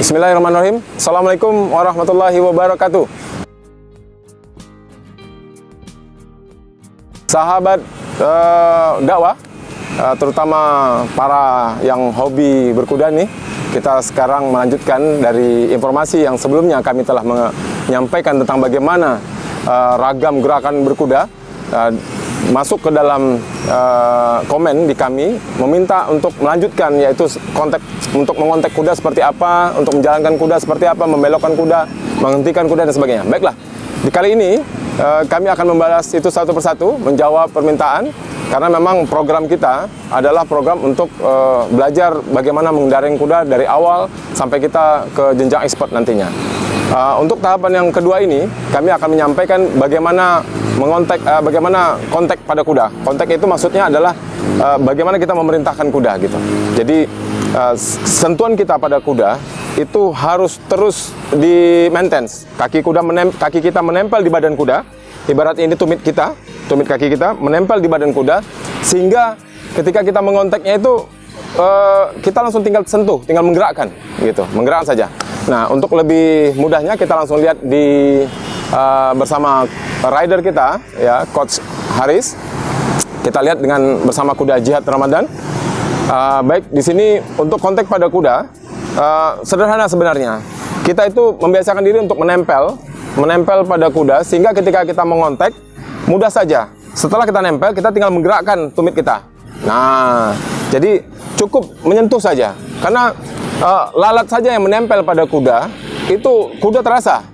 Bismillahirrahmanirrahim. Assalamualaikum warahmatullahi wabarakatuh. Sahabat dakwah, terutama para yang hobi berkuda nih, kita sekarang melanjutkan dari informasi yang sebelumnya kami telah menyampaikan tentang bagaimana ragam gerakan berkuda. Masuk ke dalam komen di kami meminta untuk melanjutkan, yaitu untuk mengontek kuda seperti apa, untuk menjalankan kuda seperti apa, membelokkan kuda, menghentikan kuda dan sebagainya. Baiklah, di kali ini kami akan membalas itu satu persatu, menjawab permintaan, karena memang program kita adalah program untuk belajar bagaimana mengendarai kuda dari awal sampai kita ke jenjang expert nantinya. Untuk tahapan yang kedua ini, kami akan menyampaikan bagaimana bagaimana kontak pada kuda. Kontak itu maksudnya adalah bagaimana kita memerintahkan kuda gitu. Jadi sentuhan kita pada kuda itu harus terus di maintenance. Kaki kita menempel di badan kuda. Ibaratnya ini tumit kaki kita menempel di badan kuda, sehingga ketika kita mengontaknya itu kita langsung tinggal sentuh, tinggal menggerakkan gitu, menggerakkan saja. Nah, untuk lebih mudahnya kita langsung lihat di bersama rider kita, ya, Coach Haris. Kita lihat bersama kuda Jihad Ramadan. Baik, di sini untuk kontak pada kuda sederhana sebenarnya. Kita itu membiasakan diri untuk menempel pada kuda, sehingga ketika kita mengontak mudah saja. Setelah kita nempel, kita tinggal menggerakkan tumit kita. Nah, jadi cukup menyentuh saja, karena lalat saja yang menempel pada kuda, itu kuda terasa.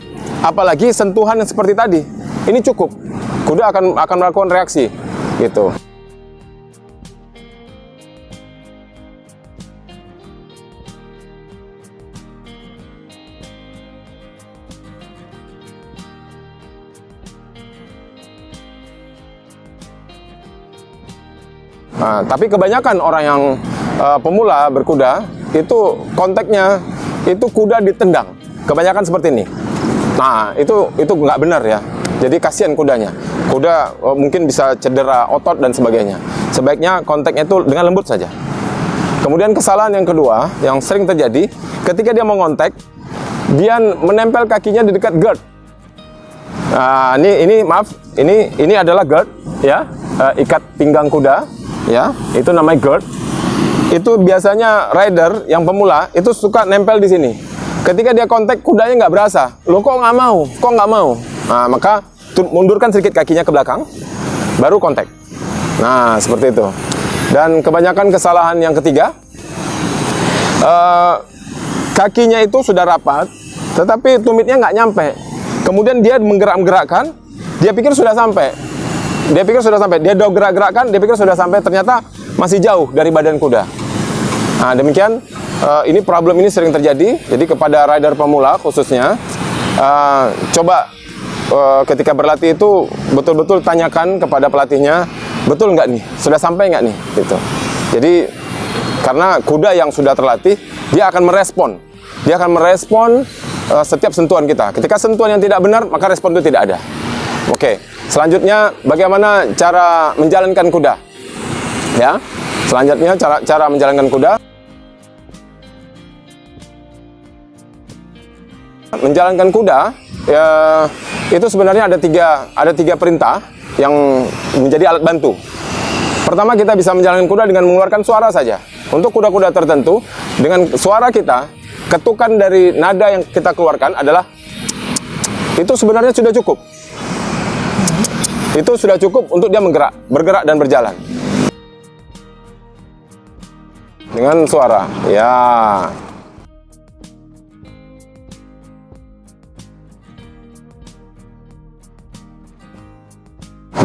Apalagi sentuhan yang seperti tadi, ini cukup. Kuda akan melakukan reaksi, gitu. Nah, tapi kebanyakan orang yang pemula berkuda itu kontaknya itu kuda ditendang. Kebanyakan seperti ini. Nah, itu nggak benar ya. Jadi kasihan kudanya. Kuda mungkin bisa cedera otot dan sebagainya. Sebaiknya kontaknya itu dengan lembut saja. Kemudian kesalahan yang kedua yang sering terjadi, ketika dia mengontak, dia menempel kakinya di dekat gird. Nah, ini adalah gird, ya, ikat pinggang kuda, ya, itu namanya gird. Itu biasanya rider yang pemula itu suka nempel di sini. Ketika dia kontak, kudanya nggak berasa. Loh, kok nggak mau? Nah, maka mundurkan sedikit kakinya ke belakang, baru kontak. Nah, seperti itu. Dan kebanyakan kesalahan yang ketiga, kakinya itu sudah rapat, tetapi tumitnya nggak nyampe. Kemudian dia menggerak-gerakkan, dia pikir sudah sampai. Dia gerak-gerakkan, dia pikir sudah sampai, ternyata masih jauh dari badan kuda. Nah, demikian. Ini problem ini sering terjadi. Jadi kepada rider pemula khususnya, coba ketika berlatih itu betul-betul tanyakan kepada pelatihnya, betul nggak nih, sudah sampai nggak nih, gitu. Jadi karena kuda yang sudah terlatih, dia akan merespon setiap sentuhan kita. Ketika sentuhan yang tidak benar, maka respon itu tidak ada. Oke, selanjutnya bagaimana cara menjalankan kuda? Ya, selanjutnya cara menjalankan kuda. Menjalankan kuda, ya, itu sebenarnya ada tiga perintah yang menjadi alat bantu. Pertama, kita bisa menjalankan kuda dengan mengeluarkan suara saja. Untuk kuda-kuda tertentu, dengan suara kita, ketukan dari nada yang kita keluarkan adalah, itu sebenarnya sudah cukup. Itu sudah cukup untuk dia bergerak dan berjalan. Dengan suara, ya.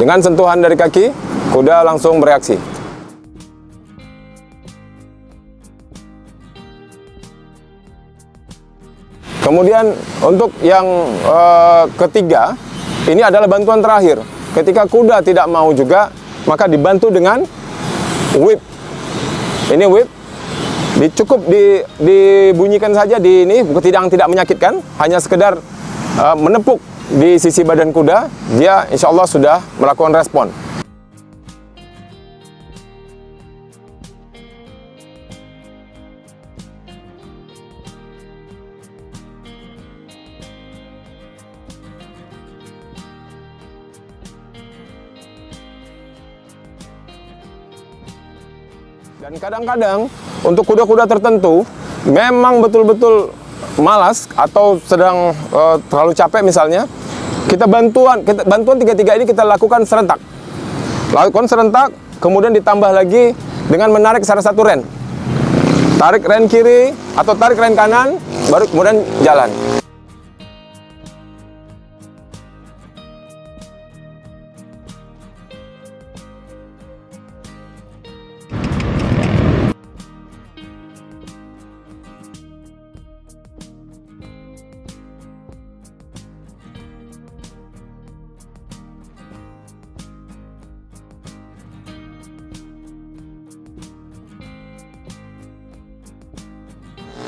Dengan sentuhan dari kaki, kuda langsung bereaksi. Kemudian untuk yang ketiga, ini adalah bantuan terakhir. Ketika kuda tidak mau juga, maka dibantu dengan whip. Ini whip, cukup dibunyikan saja di ini, tidak menyakitkan, hanya sekedar menepuk di sisi badan kuda, dia insya Allah sudah melakukan respon. Dan kadang-kadang untuk kuda-kuda tertentu memang betul-betul malas atau sedang terlalu capek misalnya, bantuan tiga-tiga ini kita lakukan serentak. Lakukan serentak, kemudian ditambah lagi dengan menarik salah satu ren. Tarik ren kiri atau tarik ren kanan, baru kemudian jalan.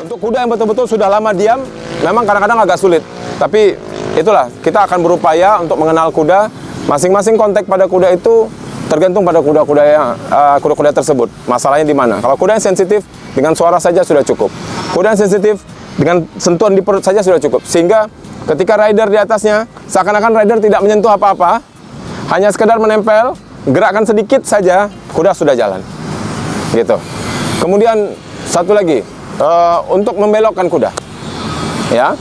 Untuk kuda yang betul-betul sudah lama diam, memang kadang-kadang agak sulit. Tapi itulah, kita akan berupaya untuk mengenal kuda. Masing-masing kontak pada kuda itu tergantung pada kuda-kuda tersebut. Masalahnya di mana? Kalau kuda yang sensitif, dengan suara saja sudah cukup. Kuda yang sensitif, dengan sentuhan di perut saja sudah cukup. Sehingga ketika rider di atasnya, seakan-akan rider tidak menyentuh apa-apa, hanya sekedar menempel, gerakan sedikit saja, kuda sudah jalan. Gitu. Kemudian satu lagi, untuk membelokkan kuda, ya.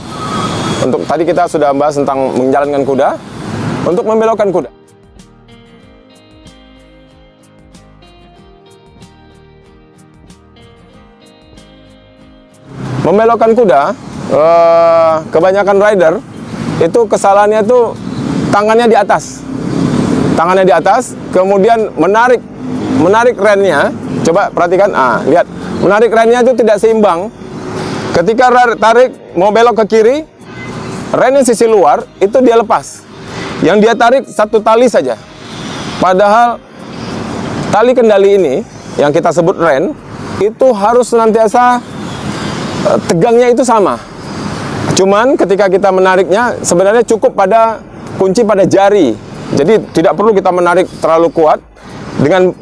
Untuk tadi kita sudah bahas tentang menjalankan kuda. Untuk membelokkan kuda, kebanyakan rider itu kesalahannya itu tangannya di atas, kemudian menarik rennya. Coba perhatikan, lihat, menarik rennya itu tidak seimbang. Ketika tarik mau belok ke kiri, ren yang sisi luar itu dia lepas. Yang dia tarik satu tali saja. Padahal tali kendali ini yang kita sebut ren itu harus senantiasa tegangnya itu sama. Cuman ketika kita menariknya sebenarnya cukup pada kunci pada jari. Jadi tidak perlu kita menarik terlalu kuat. Dengan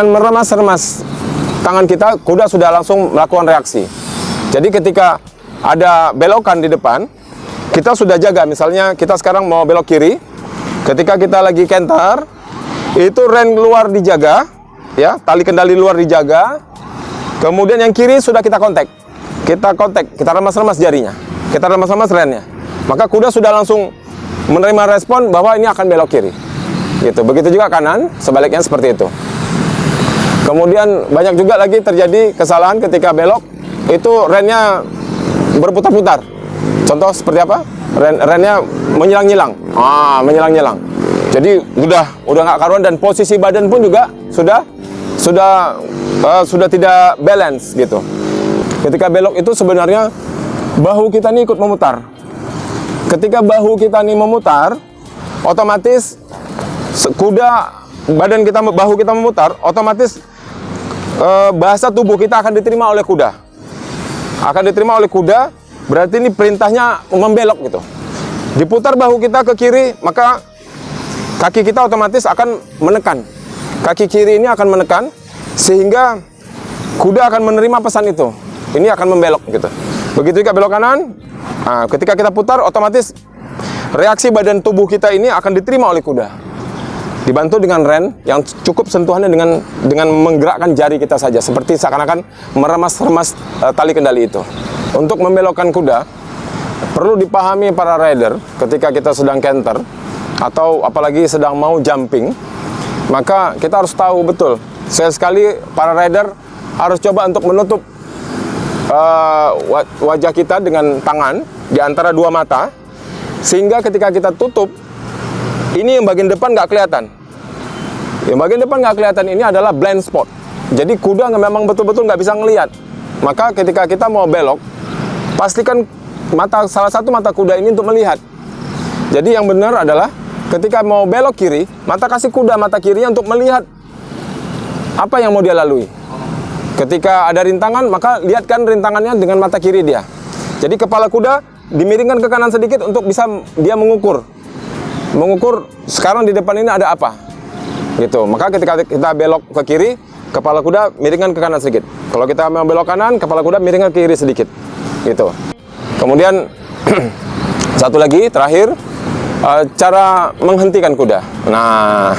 meremas-remas tangan kita, kuda sudah langsung melakukan reaksi. Jadi ketika ada belokan di depan, kita sudah jaga. Misalnya kita sekarang mau belok kiri, ketika kita lagi canter, itu ren luar dijaga, ya, tali kendali luar dijaga. Kemudian yang kiri sudah kita kontak, kita remas-remas jarinya, kita remas-remas rennya. Maka kuda sudah langsung menerima respon bahwa ini akan belok kiri. Gitu. Begitu juga kanan, sebaliknya seperti itu. Kemudian banyak juga lagi terjadi kesalahan ketika belok, itu rennya berputar-putar. Contoh seperti apa? Rennya menyilang-nyilang. Menyilang-nyilang. Jadi udah nggak karuan, dan posisi badan pun juga sudah tidak balance gitu. Ketika belok itu sebenarnya bahu kita ini ikut memutar. Ketika bahu kita ini memutar, otomatis bahu kita memutar, otomatis bahasa tubuh kita akan diterima oleh kuda. Berarti ini perintahnya membelok gitu. Diputar bahu kita ke kiri, maka kaki kita otomatis akan menekan. Kaki kiri ini akan menekan, sehingga kuda akan menerima pesan itu. Ini akan membelok gitu. Begitu juga belok kanan. Ketika kita putar, otomatis reaksi badan tubuh kita ini akan diterima oleh kuda. Dibantu dengan ren yang cukup sentuhannya dengan menggerakkan jari kita saja, seperti seakan-akan meremas-remas tali kendali itu. Untuk membelokkan kuda, perlu dipahami para rider ketika kita sedang canter atau apalagi sedang mau jumping, maka kita harus tahu betul. Sekali para rider harus coba untuk menutup wajah kita dengan tangan di antara dua mata, sehingga ketika kita tutup, ini yang bagian depan nggak kelihatan. Yang bagian depan nggak kelihatan ini adalah blind spot. Jadi kuda memang betul-betul nggak bisa ngelihat. Maka ketika kita mau belok, pastikan salah satu mata kuda ini untuk melihat. Jadi yang benar adalah ketika mau belok kiri, kasih kuda mata kirinya untuk melihat apa yang mau dia lalui. Ketika ada rintangan, maka lihatkan rintangannya dengan mata kiri dia. Jadi kepala kuda dimiringkan ke kanan sedikit untuk bisa dia mengukur sekarang di depan ini ada apa. Gitu. Maka ketika kita belok ke kiri, kepala kuda miringkan ke kanan sedikit. Kalau kita mau belok kanan, kepala kuda miringkan ke kiri sedikit. Gitu. Kemudian satu lagi terakhir, cara menghentikan kuda. Nah,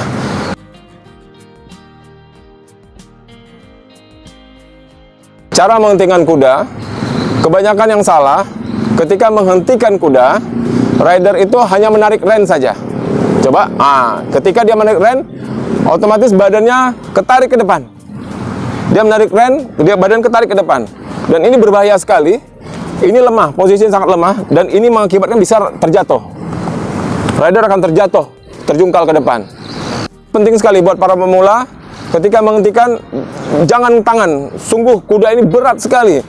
cara menghentikan kuda, kebanyakan yang salah. Ketika menghentikan kuda, rider itu hanya menarik rein saja. Coba, ketika dia menarik rein, otomatis badannya ketarik ke depan. Dia menarik rein, dia badan ketarik ke depan. Dan ini berbahaya sekali. Ini lemah, posisinya sangat lemah, dan ini mengakibatkan bisa terjatuh. Rider akan terjatuh, terjungkal ke depan. Penting sekali buat para pemula, ketika menghentikan, jangan tangan. Sungguh kuda ini berat sekali.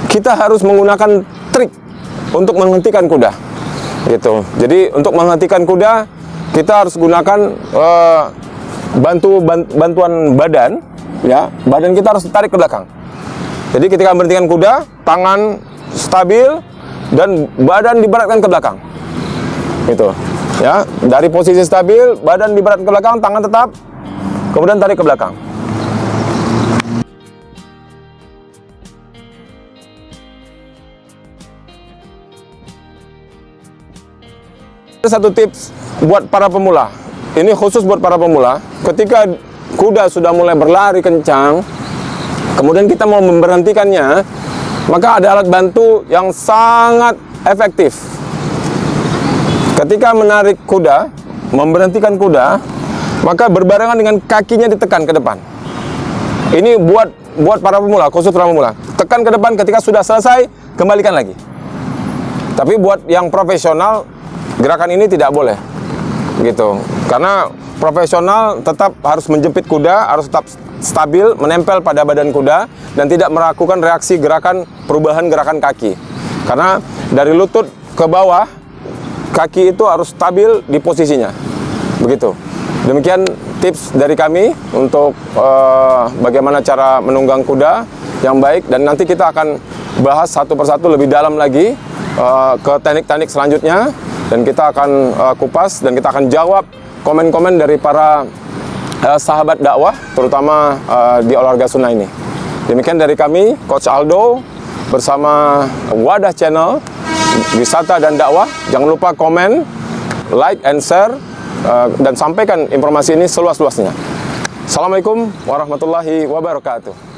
Kita harus menggunakan trik untuk menghentikan kuda, gitu. Jadi untuk menghentikan kuda kita harus gunakan bantuan badan, ya. Badan kita harus tarik ke belakang. Jadi ketika menghentikan kuda, tangan stabil dan badan diberatkan ke belakang, gitu. Ya, dari posisi stabil, badan diberatkan ke belakang, tangan tetap, kemudian tarik ke belakang. Satu tips buat para pemula, ini khusus buat para pemula. Ketika kuda sudah mulai berlari kencang, kemudian kita mau memberhentikannya, maka ada alat bantu yang sangat efektif. Ketika menarik kuda, memberhentikan kuda, maka berbarengan dengan kakinya ditekan ke depan. Ini buat para pemula, khusus para pemula. Tekan ke depan, ketika sudah selesai, kembalikan lagi. Tapi buat yang profesional, gerakan ini tidak boleh, gitu. Karena profesional tetap harus menjepit kuda, harus tetap stabil, menempel pada badan kuda, dan tidak melakukan reaksi perubahan gerakan kaki. Karena dari lutut ke bawah, kaki itu harus stabil di posisinya, begitu. Demikian tips dari kami untuk bagaimana cara menunggang kuda yang baik, dan nanti kita akan bahas satu persatu lebih dalam lagi ke teknik-teknik selanjutnya. Dan kita akan kupas dan kita akan jawab komen-komen dari para sahabat dakwah, terutama di olahraga sunnah ini. Demikian dari kami, Coach Aldo bersama Wadah Channel, Wisata dan Dakwah. Jangan lupa komen, like, and share, dan sampaikan informasi ini seluas-luasnya. Assalamualaikum warahmatullahi wabarakatuh.